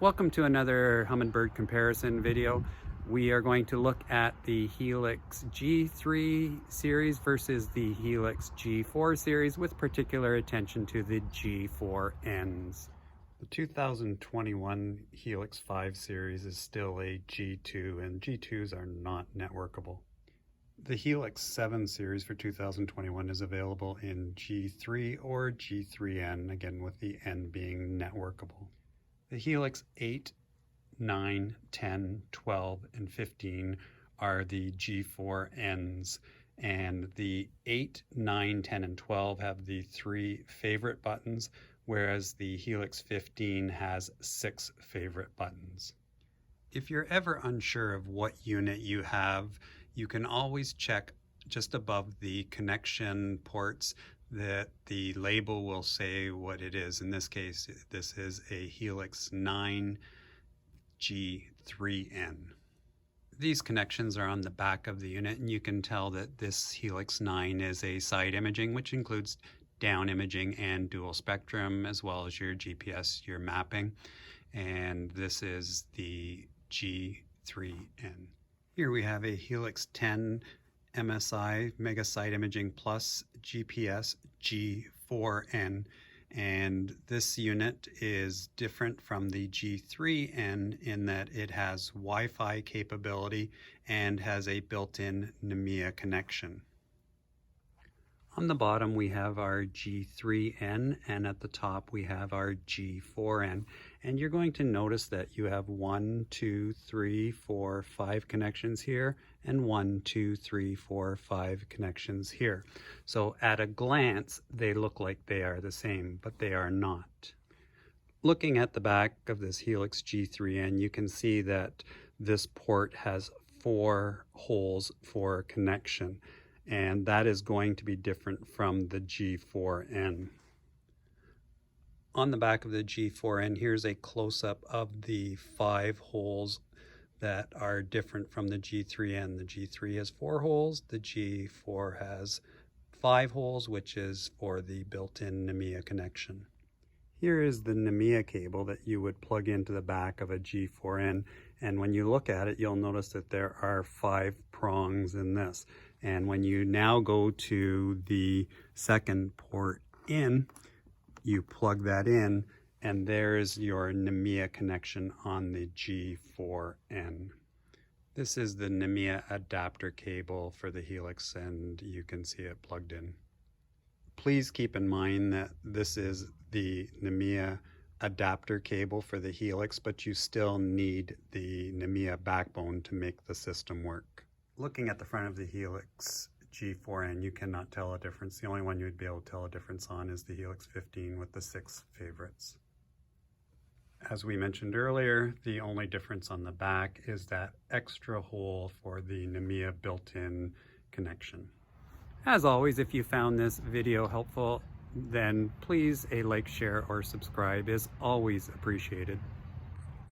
Welcome to another Humminbird comparison video. We are going to look at the Helix G3 series versus the Helix G4 series with particular attention to the G4Ns. The 2021 Helix 5 series is still a G2 and G2s are not networkable. The Helix 7 series for 2021 is available in G3 or G3N, again with the N being networkable. The Helix 8, 9, 10, 12, and 15 are the G4Ns, and the 8, 9, 10, and 12 have the 3 favorite buttons, whereas the Helix 15 has 6 favorite buttons. If you're ever unsure of what unit you have, you can always check just above the connection ports that the label will say what it is. In this case, this is a Helix 9 G3N. These connections are on the back of the unit, and you can tell that this Helix 9 is a side imaging, which includes down imaging and dual spectrum, as well as your GPS, your mapping. And this is the G3N. Here we have a Helix 10 MSI Mega Side Imaging Plus GPS G4N, and this unit is different from the G3N in that it has Wi-Fi capability and has a built-in Nemia connection. On the bottom we have our G3N, and at the top we have our G4N, and you're going to notice that you have 1, 2, 3, 4, 5 connections here, and 1, 2, 3, 4, 5 connections here. So at a glance they look like they are the same, but they are not. Looking at the back of this Helix G3N, you can see that this port has 4 holes for connection, and that is going to be different from the G4N. On the back of the G4N, here's a close-up of the 5 holes that are different from the G3N. The G3 has 4 holes, the G4 has 5 holes, which is for the built-in Nemia connection. Here is the Nemia cable that you would plug into the back of a G4N, and when you look at it, you'll notice that there are 5 prongs in this. And when you now go to the second port in, you plug that in, and there's your Nemia connection on the G4N. This is the Nemia adapter cable for the Helix, and you can see it plugged in. Please keep in mind that this is the Nemia adapter cable for the Helix, but you still need the Nemia backbone to make the system work. Looking at the front of the Helix G4N, you cannot tell a difference. The only one you would be able to tell a difference on is the Helix 15 with the 6 favorites. As we mentioned earlier, the only difference on the back is that extra hole for the Nemia built-in connection. As always, if you found this video helpful, then please a like, share, or subscribe is always appreciated.